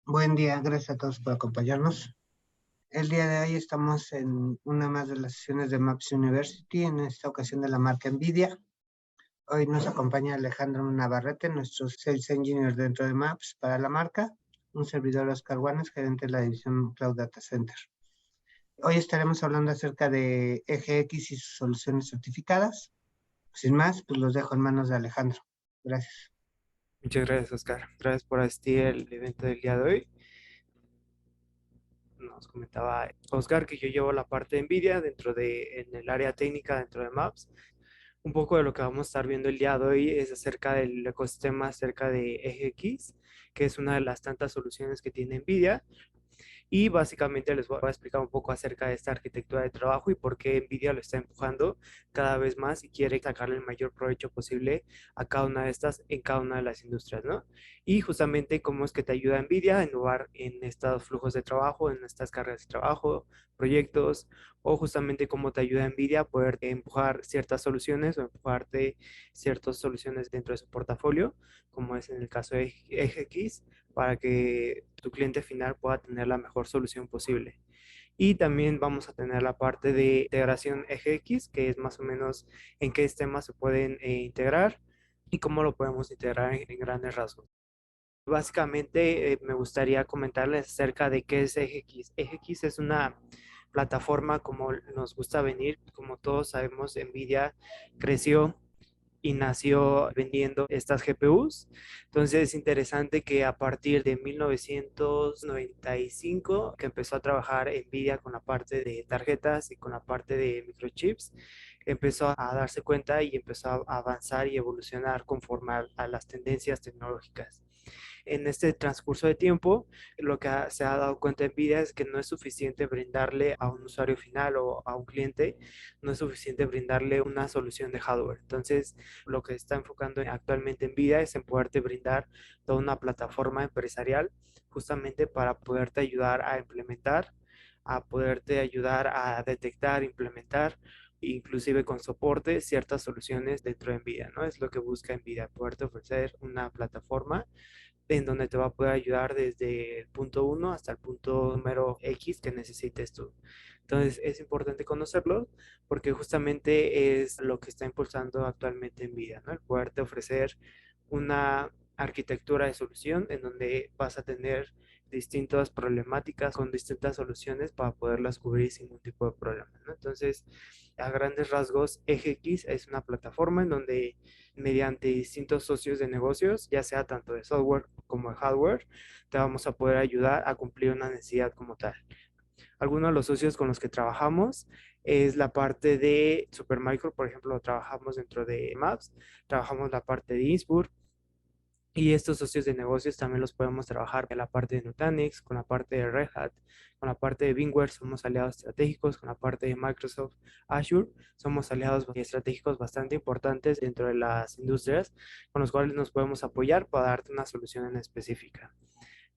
Buen día, gracias a todos por acompañarnos. El día de hoy estamos en una más de las sesiones de Maps University, en esta ocasión de la marca NVIDIA. Hoy nos acompaña Alejandro Navarrete, nuestro Sales Engineer dentro de Maps para la marca, un servidor Oscar Juanes, gerente de la división Cloud Data Center. Hoy estaremos hablando acerca de EGX y sus soluciones certificadas. Sin más, pues los dejo en manos de Alejandro. Gracias. Muchas gracias, Oscar. Gracias por asistir al evento del día de hoy. Nos comentaba Oscar que yo llevo la parte de NVIDIA en el área técnica dentro de Maps. Un poco de lo que vamos a estar viendo el día de hoy es acerca del ecosistema, acerca de EGX, que es una de las tantas soluciones que tiene NVIDIA. Y básicamente les voy a explicar un poco acerca de esta arquitectura de trabajo y por qué NVIDIA lo está empujando cada vez más y quiere sacarle el mayor provecho posible a cada una de estas en cada una de las industrias, ¿no? Y justamente cómo es que te ayuda NVIDIA a innovar en estos flujos de trabajo, en estas cargas de trabajo, proyectos, o justamente cómo te ayuda NVIDIA a poder empujar ciertas soluciones o empujarte ciertas soluciones dentro de su portafolio, como es en el caso de EGX, para que tu cliente final pueda tener la mejor solución posible. Y también vamos a tener la parte de integración EGX, que es más o menos en qué sistemas se pueden integrar y cómo lo podemos integrar en grandes rasgos. Básicamente, me gustaría comentarles acerca de qué es EGX. EGX es una plataforma como nos gusta venir, como todos sabemos, NVIDIA creció y nació vendiendo estas GPUs. Entonces es interesante que a partir de 1995 que empezó a trabajar Nvidia con la parte de tarjetas y con la parte de microchips, empezó a darse cuenta y empezó a avanzar y evolucionar conforme a las tendencias tecnológicas. En este transcurso de tiempo, lo que se ha dado cuenta NVIDIA es que no es suficiente brindarle a un usuario final o a un cliente, no es suficiente brindarle una solución de hardware. Entonces, lo que está enfocando actualmente NVIDIA es en poderte brindar toda una plataforma empresarial justamente para poderte ayudar a implementar, a poderte ayudar a detectar, implementar, inclusive con soporte, ciertas soluciones dentro de NVIDIA, ¿no? Es lo que busca NVIDIA, poderte ofrecer una plataforma en donde te va a poder ayudar desde el punto uno hasta el punto número X que necesites tú. Entonces es importante conocerlo porque justamente es lo que está impulsando actualmente NVIDIA, ¿no? El poderte ofrecer una arquitectura de solución en donde vas a tener distintas problemáticas con distintas soluciones para poderlas cubrir sin ningún tipo de problema, ¿no? Entonces, a grandes rasgos, EGX es una plataforma en donde mediante distintos socios de negocios, ya sea tanto de software como de hardware, te vamos a poder ayudar a cumplir una necesidad como tal. Algunos de los socios con los que trabajamos es la parte de Supermicro, por ejemplo, trabajamos dentro de Maps, trabajamos la parte de Innsbruck, y estos socios de negocios también los podemos trabajar en la parte de Nutanix, con la parte de Red Hat, con la parte de VMware, somos aliados estratégicos, con la parte de Microsoft Azure, somos aliados estratégicos bastante importantes dentro de las industrias, con los cuales nos podemos apoyar para darte una solución en específica.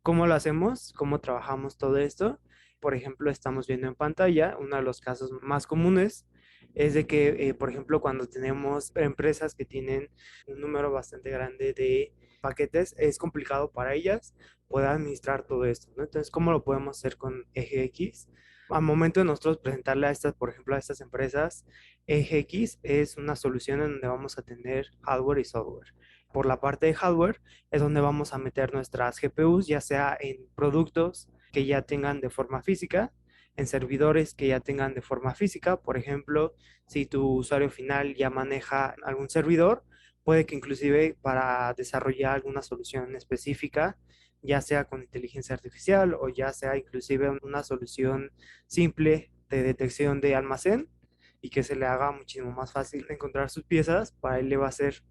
¿Cómo lo hacemos? ¿Cómo trabajamos todo esto? Por ejemplo, estamos viendo en pantalla, uno de los casos más comunes es de que, por ejemplo, cuando tenemos empresas que tienen un número bastante grande de paquetes, es complicado para ellas poder administrar todo esto, ¿no? Entonces, ¿cómo lo podemos hacer con EGX? Al momento de nosotros presentarle a estas, por ejemplo, a estas empresas, EGX es una solución en donde vamos a tener hardware y software. Por la parte de hardware es donde vamos a meter nuestras GPUs, ya sea en productos que ya tengan de forma física, en servidores que ya tengan de forma física. Por ejemplo, si tu usuario final ya maneja algún servidor, puede que inclusive para desarrollar alguna solución específica, ya sea con inteligencia artificial o ya sea inclusive una solución simple de detección de almacén y que se le haga muchísimo más fácil encontrar sus piezas, para él le va a ser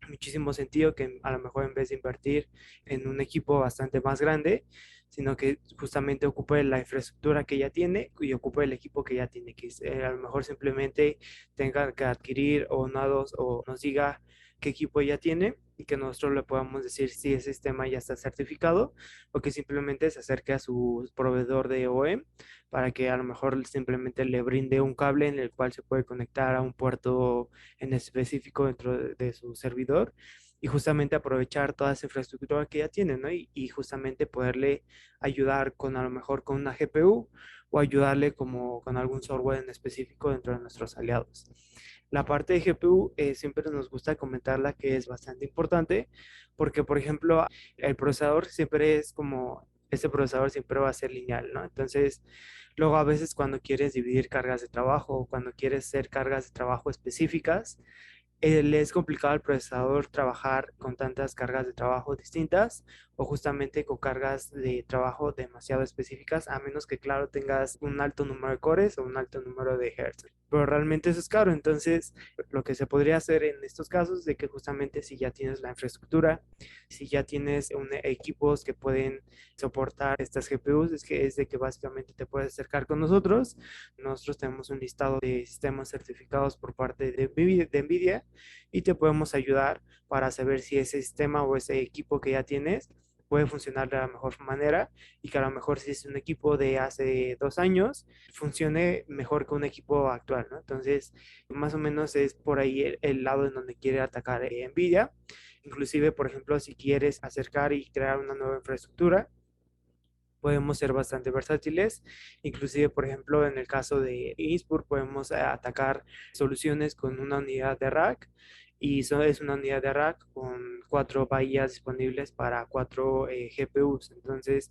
muchísimo sentido que a lo mejor en vez de invertir en un equipo bastante más grande, sino que justamente ocupe la infraestructura que ya tiene y ocupe el equipo que ya tiene, que a lo mejor simplemente tenga que adquirir o nodos o nos diga qué equipo ya tiene y que nosotros le podamos decir si ese sistema ya está certificado o que simplemente se acerque a su proveedor de OEM para que a lo mejor simplemente le brinde un cable en el cual se puede conectar a un puerto en específico dentro de su servidor y justamente aprovechar toda esa infraestructura que ya tienen, ¿no? Y justamente poderle ayudar con a lo mejor con una GPU o ayudarle como con algún software en específico dentro de nuestros aliados. La parte de GPU siempre nos gusta comentarla que es bastante importante porque, por ejemplo, el procesador siempre es como, ese procesador siempre va a ser lineal, ¿no? Entonces, luego a veces cuando quieres dividir cargas de trabajo o cuando quieres hacer cargas de trabajo específicas, le es complicado al procesador trabajar con tantas cargas de trabajo distintas o justamente con cargas de trabajo demasiado específicas, a menos que, claro, tengas un alto número de cores o un alto número de hertz. Pero realmente eso es caro. Entonces, lo que se podría hacer en estos casos de que justamente si ya tienes la infraestructura, si ya tienes equipos que pueden soportar estas GPUs, es de que básicamente te puedes acercar con nosotros. Nosotros tenemos un listado de sistemas certificados por parte de NVIDIA y te podemos ayudar para saber si ese sistema o ese equipo que ya tienes puede funcionar de la mejor manera y que a lo mejor si es un equipo de hace 2 años, funcione mejor que un equipo actual, ¿no? Entonces, más o menos es por ahí el lado en donde quiere atacar NVIDIA. Inclusive, por ejemplo, si quieres acercar y crear una nueva infraestructura, podemos ser bastante versátiles. Inclusive, por ejemplo, en el caso de Innsbruck, podemos atacar soluciones con una unidad de rack y eso es una unidad de rack con 4 bahías disponibles para 4 GPUs. Entonces,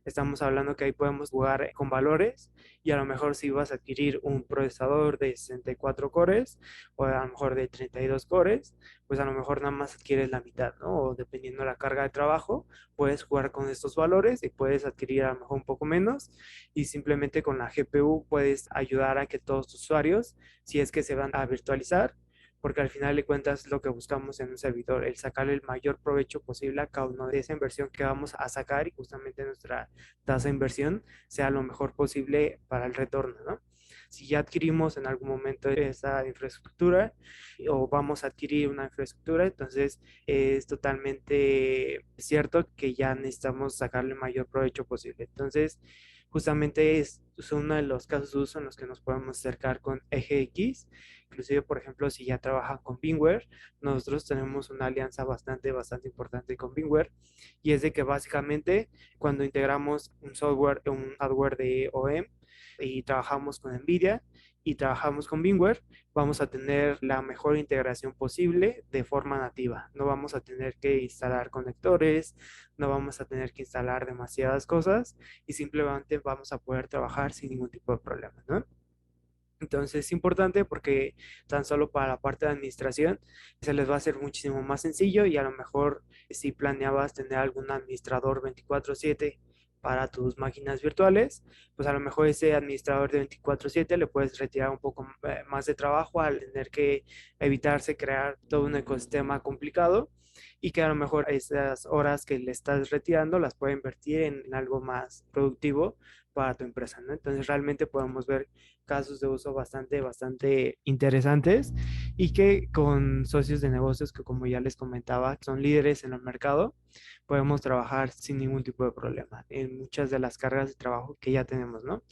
estamos hablando que ahí podemos jugar con valores y a lo mejor si vas a adquirir un procesador de 64 cores o a lo mejor de 32 cores, pues a lo mejor nada más adquieres la mitad, ¿no? O dependiendo de la carga de trabajo, puedes jugar con estos valores y puedes adquirir a lo mejor un poco menos y simplemente con la GPU puedes ayudar a que todos tus usuarios, si es que se van a virtualizar, porque al final de cuentas es lo que buscamos en un servidor, el sacarle el mayor provecho posible a cada uno de esa inversión que vamos a sacar y justamente nuestra tasa de inversión sea lo mejor posible para el retorno, ¿no? Si ya adquirimos en algún momento esa infraestructura o vamos a adquirir una infraestructura, entonces es totalmente cierto que ya necesitamos sacarle el mayor provecho posible. Entonces, justamente es uno de los casos de uso en los que nos podemos acercar con Eje X. Inclusive, por ejemplo, si ya trabajan con VMware, nosotros tenemos una alianza bastante importante con VMware y es de que básicamente cuando integramos un software, un hardware de OEM y trabajamos con NVIDIA y trabajamos con VMware, vamos a tener la mejor integración posible de forma nativa. No vamos a tener que instalar conectores, no vamos a tener que instalar demasiadas cosas y simplemente vamos a poder trabajar sin ningún tipo de problema, ¿no? Entonces es importante porque tan solo para la parte de administración se les va a hacer muchísimo más sencillo y a lo mejor si planeabas tener algún administrador 24/7 para tus máquinas virtuales, pues a lo mejor ese administrador de 24/7 le puedes retirar un poco más de trabajo al tener que evitarse crear todo un ecosistema complicado y que a lo mejor esas horas que le estás retirando las puede invertir en algo más productivo para tu empresa, ¿no? Entonces realmente podemos ver casos de uso bastante interesantes y que con socios de negocios que como ya les comentaba, son líderes en el mercado, podemos trabajar sin ningún tipo de problema en muchas de las cargas de trabajo que ya tenemos, ¿no?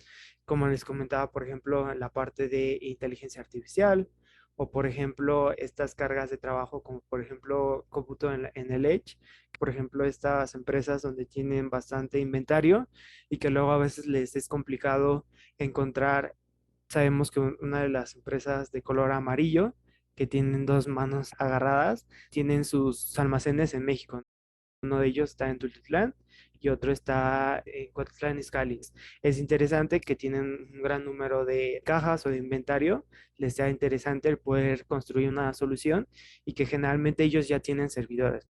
Como les comentaba, por ejemplo, en la parte de inteligencia artificial o, por ejemplo, estas cargas de trabajo como, por ejemplo, cómputo en el Edge, por ejemplo, estas empresas donde tienen bastante inventario y que luego a veces les es complicado encontrar. Sabemos que una de las empresas de color amarillo, que tienen dos manos agarradas, tienen sus almacenes en México. Uno de ellos está en Tultitlán y otro está en Cuautitlán Izcalli. Es interesante que tienen un gran número de cajas o de inventario. Les sea interesante el poder construir una solución y que generalmente ellos ya tienen servidores.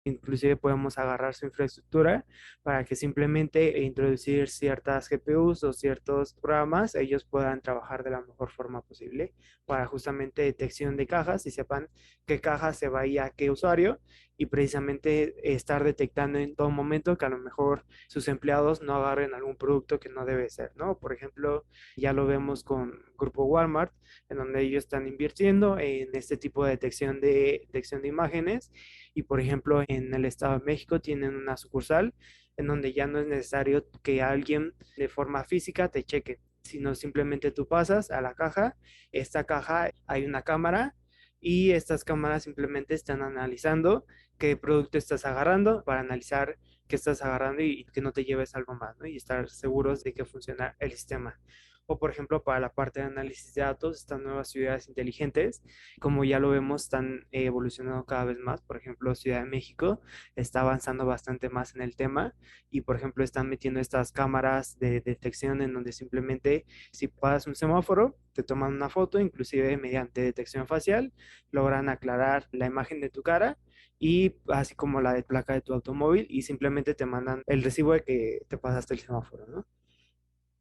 Inclusive podemos agarrar su infraestructura para que simplemente introducir ciertas GPUs o ciertos programas, ellos puedan trabajar de la mejor forma posible para justamente detección de cajas y sepan qué caja se va a ir a qué usuario y precisamente estar detectando en todo momento que a lo mejor sus empleados no agarren algún producto que no debe ser, ¿no? Por ejemplo, ya lo vemos con Grupo Walmart, en donde ellos están invirtiendo en este tipo de detección de imágenes y, por ejemplo, en el Estado de México tienen una sucursal en donde ya no es necesario que alguien de forma física te cheque, sino simplemente tú pasas a la caja, esta caja hay una cámara y estas cámaras simplemente están analizando qué producto estás agarrando para analizar qué estás agarrando y que no te lleves algo más, ¿no? Y estar seguros de que funciona el sistema. O por ejemplo, para la parte de análisis de datos, estas nuevas ciudades inteligentes, como ya lo vemos, están evolucionando cada vez más. Por ejemplo, Ciudad de México está avanzando bastante más en el tema y, por ejemplo, están metiendo estas cámaras de detección en donde simplemente si pasas un semáforo, te toman una foto, inclusive mediante detección facial, logran aclarar la imagen de tu cara y así como la de placa de tu automóvil y simplemente te mandan el recibo de que te pasaste el semáforo, ¿no?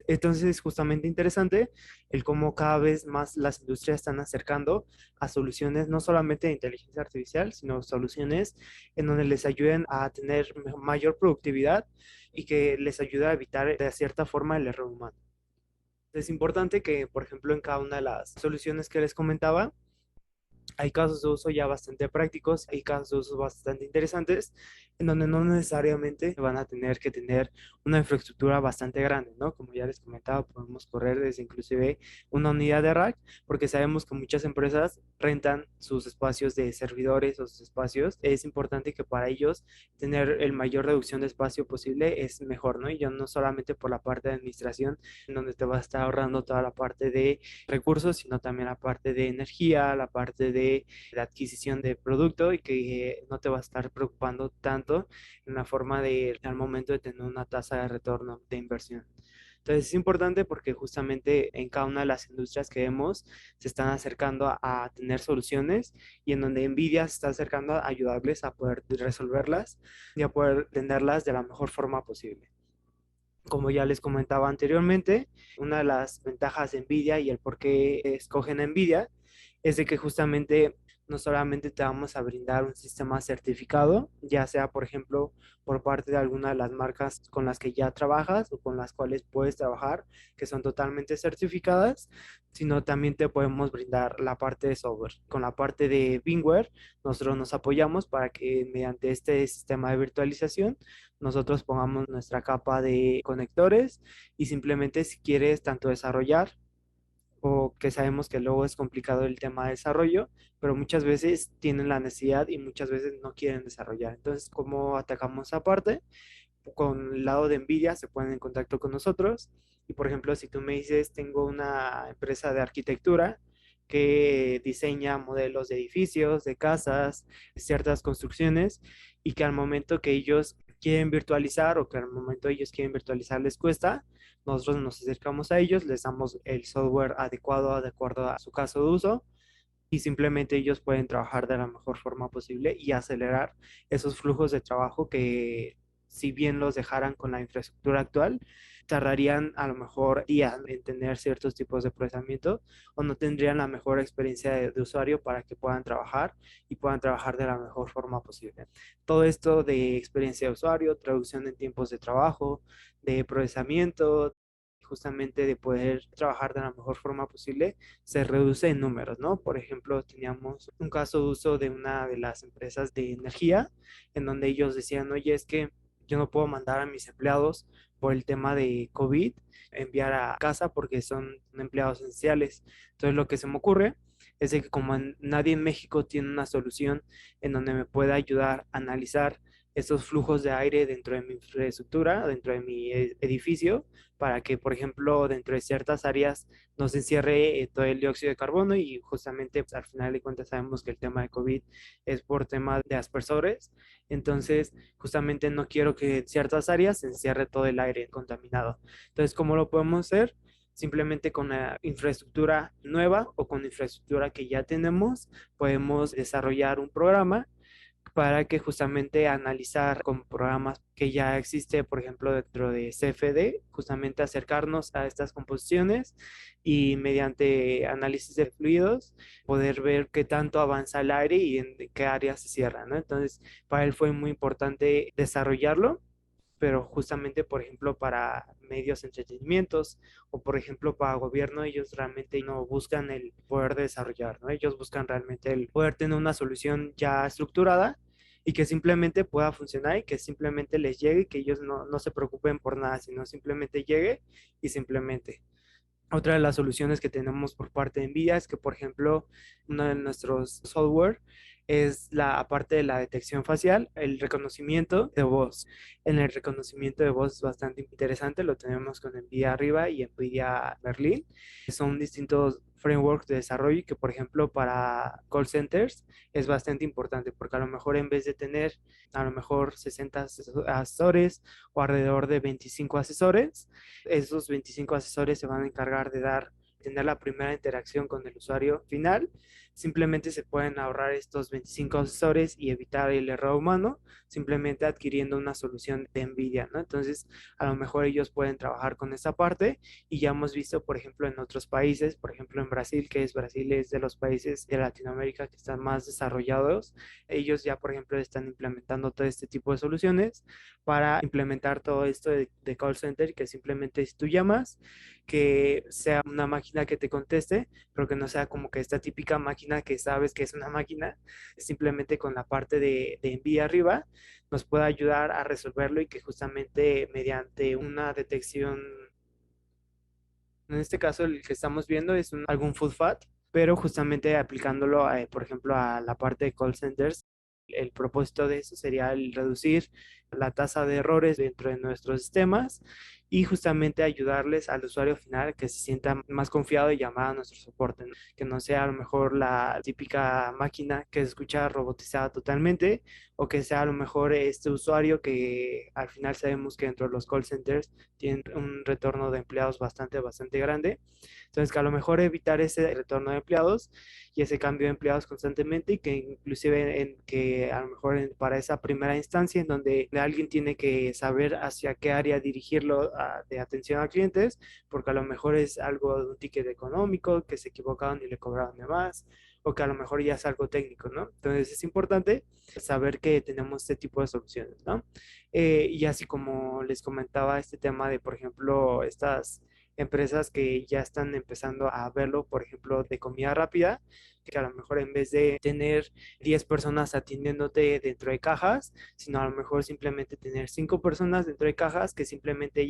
Entonces es justamente interesante el cómo cada vez más las industrias están acercando a soluciones no solamente de inteligencia artificial, sino soluciones en donde les ayuden a tener mayor productividad y que les ayude a evitar de cierta forma el error humano. Es importante que, por ejemplo, en cada una de las soluciones que les comentaba, hay casos de uso ya bastante prácticos, hay casos de uso bastante interesantes, en donde no necesariamente van a tener que tener una infraestructura bastante grande, ¿no? Como ya les comentaba, podemos correr desde inclusive una unidad de rack, porque sabemos que muchas empresas rentan sus espacios de servidores o sus espacios. Es importante que para ellos tener el mayor reducción de espacio posible es mejor, ¿no? Y ya no solamente por la parte de administración, en donde te va a estar ahorrando toda la parte de recursos, sino también la parte de energía, la parte de la adquisición de producto y que no te va a estar preocupando tanto en la forma de al momento de tener una tasa de retorno de inversión. Entonces es importante porque justamente en cada una de las industrias que vemos se están acercando a tener soluciones y en donde Nvidia se está acercando a ayudarles a poder resolverlas y a poder tenerlas de la mejor forma posible. Como ya les comentaba anteriormente, una de las ventajas de Nvidia y el por qué escogen Nvidia es de que justamente no solamente te vamos a brindar un sistema certificado, ya sea por ejemplo por parte de alguna de las marcas con las que ya trabajas o con las cuales puedes trabajar, que son totalmente certificadas, sino también te podemos brindar la parte de software. Con la parte de VMware, nosotros nos apoyamos para que mediante este sistema de virtualización nosotros pongamos nuestra capa de conectores y simplemente si quieres tanto desarrollar o que sabemos que luego es complicado el tema de desarrollo, pero muchas veces tienen la necesidad y muchas veces no quieren desarrollar. Entonces, ¿cómo atacamos esa parte? Con el lado de Nvidia se ponen en contacto con nosotros y por ejemplo si tú me dices tengo una empresa de arquitectura que diseña modelos de edificios, de casas, ciertas construcciones y que al momento que ellos quieren virtualizar o que al momento ellos quieren virtualizar les cuesta, nosotros nos acercamos a ellos, les damos el software adecuado de acuerdo a su caso de uso y simplemente ellos pueden trabajar de la mejor forma posible y acelerar esos flujos de trabajo que si bien los dejaran con la infraestructura actual, tardarían a lo mejor días en tener ciertos tipos de procesamiento o no tendrían la mejor experiencia de usuario para que puedan trabajar y puedan trabajar de la mejor forma posible. Todo esto de experiencia de usuario, traducción en tiempos de trabajo, de procesamiento, justamente de poder trabajar de la mejor forma posible, se reduce en números, ¿no? Por ejemplo, teníamos un caso de uso de una de las empresas de energía, en donde ellos decían, oye, es que yo no puedo mandar a mis empleados por el tema de COVID, enviar a casa porque son empleados esenciales. Entonces, lo que se me ocurre es de que como nadie en México tiene una solución en donde me pueda ayudar a analizar esos flujos de aire dentro de mi infraestructura, dentro de mi edificio, para que, por ejemplo, dentro de ciertas áreas no se encierre todo el dióxido de carbono y justamente pues, al final de cuentas sabemos que el tema de COVID es por tema de aspersores, entonces justamente no quiero que en ciertas áreas se encierre todo el aire contaminado. Entonces, ¿cómo lo podemos hacer? Simplemente con la infraestructura nueva o con infraestructura que ya tenemos, podemos desarrollar un programa para que justamente analizar con programas que ya existe, por ejemplo, dentro de CFD, justamente acercarnos a estas composiciones y mediante análisis de fluidos poder ver qué tanto avanza el aire y en qué áreas se cierra, ¿no? Entonces, para él fue muy importante desarrollarlo, pero justamente, por ejemplo, para medios de entretenimientos o, por ejemplo, para gobierno, ellos realmente no buscan el poder desarrollar, ¿no? Ellos buscan realmente el poder tener una solución ya estructurada y que simplemente pueda funcionar y que simplemente les llegue y que ellos no se preocupen por nada, sino simplemente llegue y simplemente. Otra de las soluciones que tenemos por parte de NVIDIA es que, por ejemplo, uno de nuestros software es la parte de la detección facial, el reconocimiento de voz. En el reconocimiento de voz es bastante interesante, lo tenemos con NVIDIA Arriba y NVIDIA Merlin. Son distintos frameworks de desarrollo y que, por ejemplo, para call centers es bastante importante porque a lo mejor en vez de tener a lo mejor 60 asesores o alrededor de 25 asesores, esos 25 asesores se van a encargar de tener la primera interacción con el usuario final. Simplemente se pueden ahorrar estos 25 asesores y evitar el error humano, simplemente adquiriendo una solución de NVIDIA, ¿no? Entonces, a lo mejor ellos pueden trabajar con esa parte y ya hemos visto, por ejemplo, en otros países, por ejemplo, en Brasil, Brasil es de los países de Latinoamérica que están más desarrollados. Ellos ya, por ejemplo, están implementando todo este tipo de soluciones para implementar todo esto de call center, que simplemente si tú llamas, que sea una máquina que te conteste, pero que no sea como que esta típica máquina que sabes que es una máquina, simplemente con la parte de envía arriba nos pueda ayudar a resolverlo y que justamente mediante una detección, en este caso el que estamos viendo es algún food fat, pero justamente aplicándolo, por ejemplo, a la parte de call centers, el propósito de eso sería el reducir la tasa de errores dentro de nuestros sistemas y justamente ayudarles al usuario final que se sienta más confiado y llamar a nuestro soporte, ¿no? Que no sea a lo mejor la típica máquina que se escucha robotizada totalmente o que sea a lo mejor este usuario que al final sabemos que dentro de los call centers tienen un retorno de empleados bastante grande. Entonces, que a lo mejor evitar ese retorno de empleados y ese cambio de empleados constantemente y que inclusive en que a lo mejor para esa primera instancia en donde alguien tiene que saber hacia qué área dirigirlo de atención a clientes, porque a lo mejor es algo de un ticket económico, que se equivocaron y le cobraron de más, o que a lo mejor ya es algo técnico, ¿no? Entonces es importante saber que tenemos este tipo de soluciones, ¿no? Y así como les comentaba este tema de, por ejemplo, estas empresas que ya están empezando a verlo, por ejemplo, de comida rápida, que a lo mejor en vez de tener 10 personas atendiéndote dentro de cajas, sino a lo mejor simplemente tener 5 personas dentro de cajas, que simplemente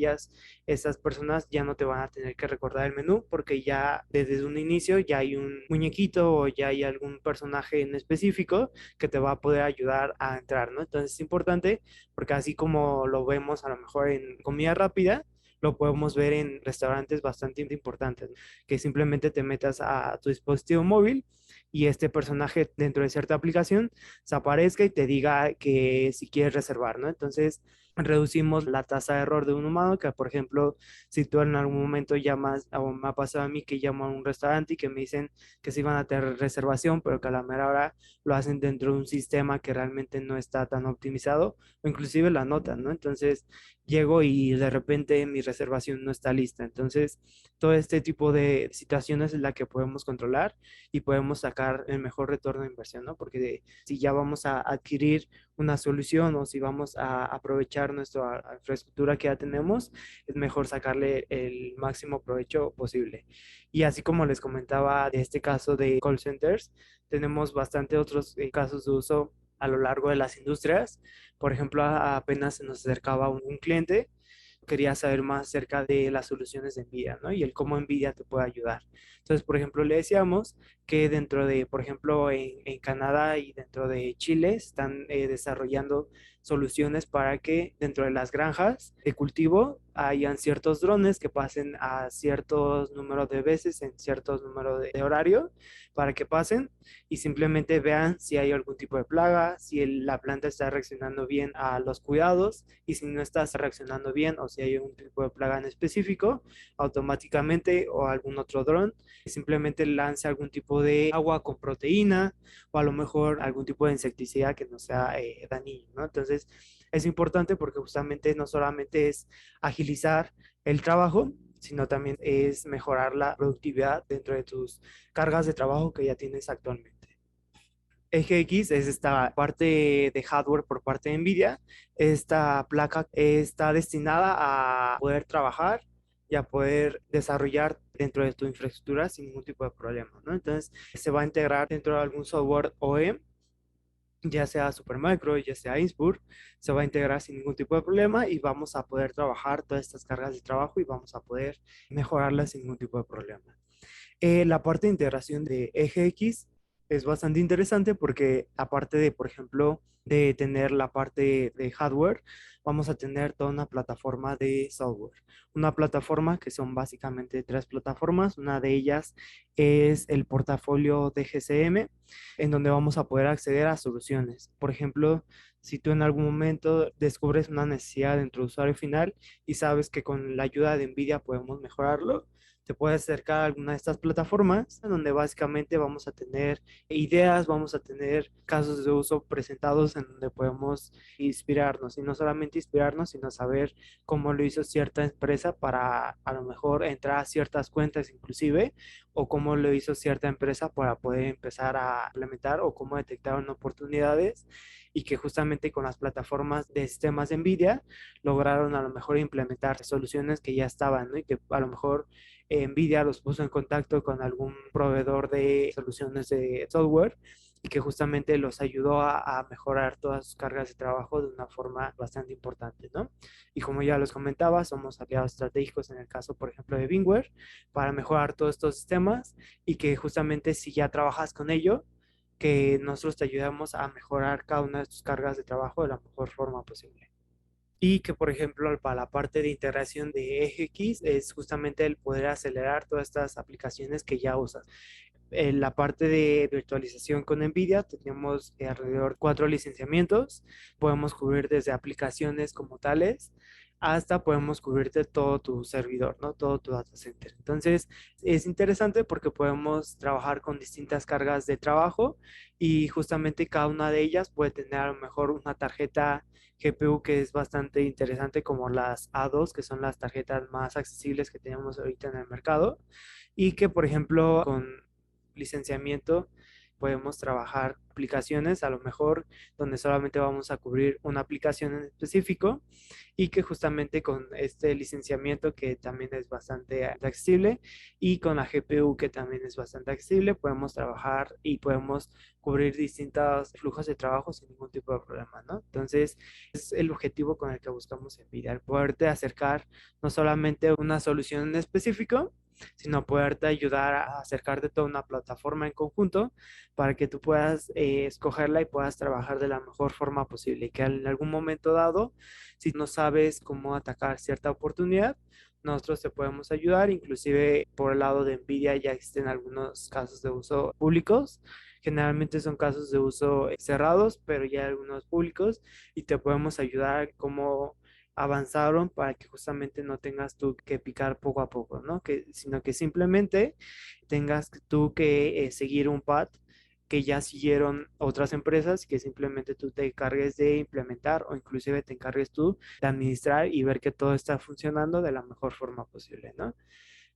esas personas ya no te van a tener que recordar el menú, porque ya desde un inicio ya hay un muñequito o ya hay algún personaje en específico que te va a poder ayudar a entrar, ¿no? Entonces es importante porque así como lo vemos a lo mejor en comida rápida, lo podemos ver en restaurantes bastante importantes, ¿no? Que simplemente te metas a tu dispositivo móvil y este personaje dentro de cierta aplicación se aparezca y te diga que si quieres reservar, ¿no? Entonces, reducimos la tasa de error de un humano, que por ejemplo, si tú en algún momento llamas, o me ha pasado a mí que llamo a un restaurante y que me dicen que sí van a tener reservación, pero que a la mera hora lo hacen dentro de un sistema que realmente no está tan optimizado, o inclusive la notan, ¿no? Entonces, llego y de repente mi reservación no está lista. Entonces, todo este tipo de situaciones es la que podemos controlar y podemos sacar el mejor retorno de inversión, ¿no? Porque si ya vamos a adquirir una solución o si vamos a aprovechar nuestra infraestructura que ya tenemos, es mejor sacarle el máximo provecho posible. Y así como les comentaba de este caso de call centers, tenemos bastante otros casos de uso a lo largo de las industrias. Por ejemplo, apenas se nos acercaba un cliente, quería saber más acerca de las soluciones de NVIDIA, ¿no? Y el cómo NVIDIA te puede ayudar. Entonces, por ejemplo, le decíamos que dentro de, por ejemplo, en Canadá y dentro de Chile están desarrollando soluciones para que dentro de las granjas de cultivo hayan ciertos drones que pasen a ciertos números de veces en ciertos números de horario para que pasen y simplemente vean si hay algún tipo de plaga, si la planta está reaccionando bien a los cuidados y si no está reaccionando bien o si hay un tipo de plaga en específico, automáticamente o algún otro dron simplemente lance algún tipo de agua con proteína o a lo mejor algún tipo de insecticida que no sea dañino, ¿no? Entonces es importante porque justamente no solamente es agilizar el trabajo, sino también es mejorar la productividad dentro de tus cargas de trabajo que ya tienes actualmente. Eje X es esta parte de hardware por parte de NVIDIA. Esta placa está destinada a poder trabajar y a poder desarrollar dentro de tu infraestructura sin ningún tipo de problema, ¿no? Entonces, se va a integrar dentro de algún software OEM ya sea Supermicro, ya sea Innsbruck, se va a integrar sin ningún tipo de problema y vamos a poder trabajar todas estas cargas de trabajo y vamos a poder mejorarlas sin ningún tipo de problema. La parte de integración de Eje X es bastante interesante porque aparte de, por ejemplo, de tener la parte de hardware, vamos a tener toda una plataforma de software. Una plataforma que son básicamente tres plataformas. Una de ellas es el portafolio de GCM, en donde vamos a poder acceder a soluciones. Por ejemplo, si tú en algún momento descubres una necesidad dentro del usuario final y sabes que con la ayuda de NVIDIA podemos mejorarlo, te puedes acercar a alguna de estas plataformas en donde básicamente vamos a tener ideas, vamos a tener casos de uso presentados en donde podemos inspirarnos y no solamente inspirarnos, sino saber cómo lo hizo cierta empresa para a lo mejor entrar a ciertas cuentas inclusive o cómo lo hizo cierta empresa para poder empezar a implementar o cómo detectaron oportunidades y que justamente con las plataformas de sistemas de NVIDIA lograron a lo mejor implementar soluciones que ya estaban, ¿no? Y que a lo mejor NVIDIA los puso en contacto con algún proveedor de soluciones de software y que justamente los ayudó a mejorar todas sus cargas de trabajo de una forma bastante importante, ¿no? Y como ya les comentaba, somos aliados estratégicos en el caso, por ejemplo, de VMware para mejorar todos estos sistemas y que justamente si ya trabajas con ello, que nosotros te ayudamos a mejorar cada una de tus cargas de trabajo de la mejor forma posible. Y que, por ejemplo, para la parte de integración de Eje X es justamente el poder acelerar todas estas aplicaciones que ya usas. En la parte de virtualización con NVIDIA tenemos alrededor de 4 licenciamientos. Podemos cubrir desde aplicaciones como tales hasta podemos cubrirte todo tu servidor, ¿no? Todo tu data center. Entonces, es interesante porque podemos trabajar con distintas cargas de trabajo y justamente cada una de ellas puede tener a lo mejor una tarjeta GPU que es bastante interesante como las A2, que son las tarjetas más accesibles que tenemos ahorita en el mercado y que, por ejemplo, con licenciamiento podemos trabajar aplicaciones, a lo mejor donde solamente vamos a cubrir una aplicación en específico y que justamente con este licenciamiento que también es bastante accesible y con la GPU que también es bastante accesible, podemos trabajar y podemos cubrir distintos flujos de trabajo sin ningún tipo de problema, ¿no? Entonces, es el objetivo con el que buscamos en NVIDIA, el poderte acercar no solamente una solución en específico, sino poderte ayudar a acercarte a toda una plataforma en conjunto para que tú puedas escogerla y puedas trabajar de la mejor forma posible y que en algún momento dado, si no sabes cómo atacar cierta oportunidad, nosotros te podemos ayudar, inclusive por el lado de NVIDIA ya existen algunos casos de uso públicos, generalmente son casos de uso cerrados, pero ya hay algunos públicos y te podemos ayudar como avanzaron para que justamente no tengas tú que picar poco a poco, ¿no? Sino que simplemente tengas tú que seguir un path que ya siguieron otras empresas, que simplemente tú te encargues de implementar o inclusive te encargues tú de administrar y ver que todo está funcionando de la mejor forma posible, ¿no?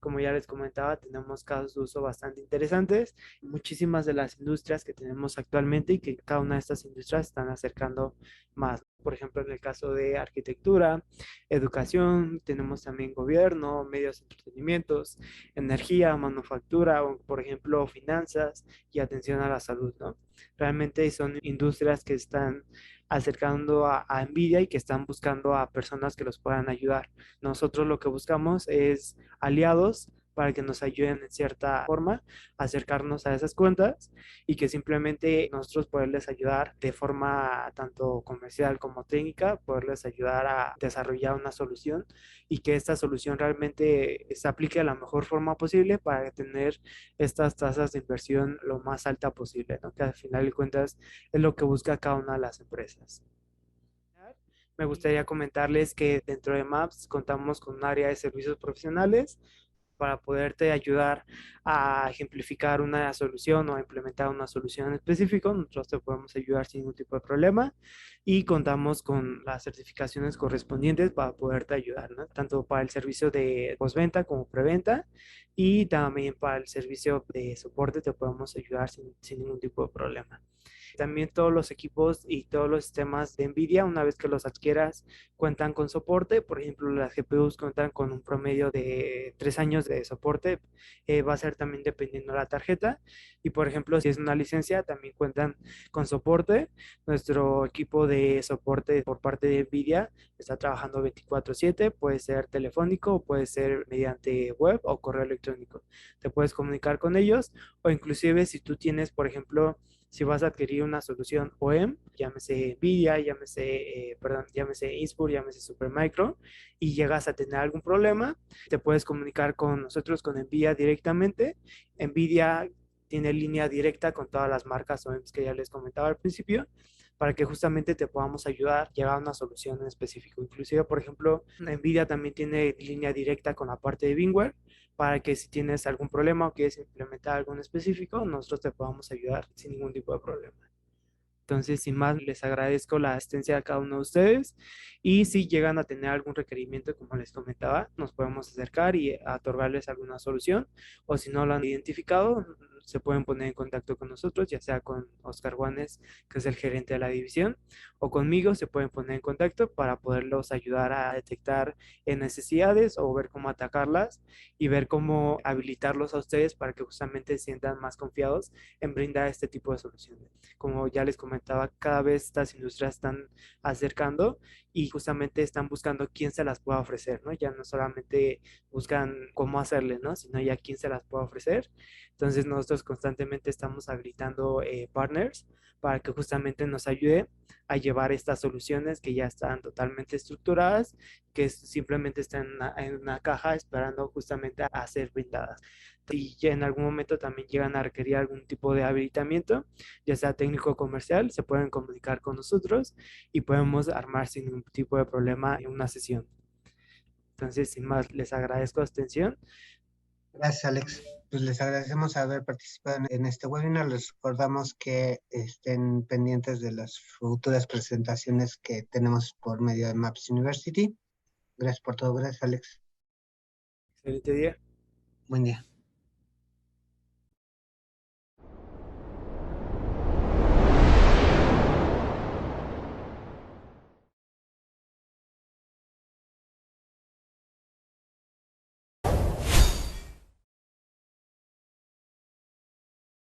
Como ya les comentaba, tenemos casos de uso bastante interesantes, muchísimas de las industrias que tenemos actualmente y que cada una de estas industrias están acercando más. Por ejemplo, en el caso de arquitectura, educación, tenemos también gobierno, medios de entretenimientos, energía, manufactura, o por ejemplo, finanzas y atención a la salud, ¿no? Realmente son industrias que están acercando a NVIDIA y que están buscando a personas que los puedan ayudar. Nosotros lo que buscamos es aliados para que nos ayuden en cierta forma a acercarnos a esas cuentas y que simplemente nosotros poderles ayudar de forma tanto comercial como técnica, poderles ayudar a desarrollar una solución y que esta solución realmente se aplique de la mejor forma posible para tener estas tasas de inversión lo más alta posible, ¿no? Que al final de cuentas es lo que busca cada una de las empresas. Me gustaría comentarles que dentro de Maps contamos con un área de servicios profesionales para poderte ayudar a ejemplificar una solución o a implementar una solución en específico. Nosotros te podemos ayudar sin ningún tipo de problema y contamos con las certificaciones correspondientes para poderte ayudar, ¿no? Tanto para el servicio de postventa como preventa y también para el servicio de soporte te podemos ayudar sin ningún tipo de problema. También todos los equipos y todos los sistemas de NVIDIA, una vez que los adquieras, cuentan con soporte. Por ejemplo, las GPUs cuentan con un promedio de 3 años de soporte. Va a ser también dependiendo de la tarjeta. Y por ejemplo, si es una licencia, también cuentan con soporte. Nuestro equipo de soporte por parte de NVIDIA está trabajando 24/7, puede ser telefónico, puede ser mediante web o correo electrónico. Te puedes comunicar con ellos, o inclusive si tú tienes, por ejemplo, si vas a adquirir una solución OEM, llámese NVIDIA, llámese Inspur, llámese Supermicro, y llegas a tener algún problema, te puedes comunicar con nosotros, con NVIDIA directamente. NVIDIA tiene línea directa con todas las marcas OEMs que ya les comentaba al principio, para que justamente te podamos ayudar a llegar a una solución en específico. Inclusive, por ejemplo, NVIDIA también tiene línea directa con la parte de VMware, para que si tienes algún problema o quieres implementar algo en específico, nosotros te podamos ayudar sin ningún tipo de problema. Entonces, sin más, les agradezco la asistencia de cada uno de ustedes, y si llegan a tener algún requerimiento, como les comentaba, nos podemos acercar y otorgarles alguna solución, o si no lo han identificado, se pueden poner en contacto con nosotros, ya sea con Oscar Juanes, que es el gerente de la división, o conmigo. Se pueden poner en contacto para poderlos ayudar a detectar necesidades o ver cómo atacarlas, y ver cómo habilitarlos a ustedes para que justamente se sientan más confiados en brindar este tipo de soluciones. Como ya les comentaba, cada vez estas industrias están acercando y justamente están buscando quién se las pueda ofrecer, ¿no? Ya no solamente buscan cómo hacerle, ¿no? Sino ya quién se las pueda ofrecer. Entonces nosotros constantemente estamos habilitando partners para que justamente nos ayude a llevar estas soluciones que ya están totalmente estructuradas, que simplemente están en una caja esperando justamente a ser brindadas. Y ya en algún momento también llegan a requerir algún tipo de habilitamiento, ya sea técnico o comercial, se pueden comunicar con nosotros y podemos armar sin ningún tipo de problema en una sesión. Entonces, sin más, les agradezco su atención. Gracias, Alex. Pues les agradecemos haber participado en este webinar. Les recordamos que estén pendientes de las futuras presentaciones que tenemos por medio de Maps University. Gracias por todo. Gracias, Alex. Excelente día. Buen día.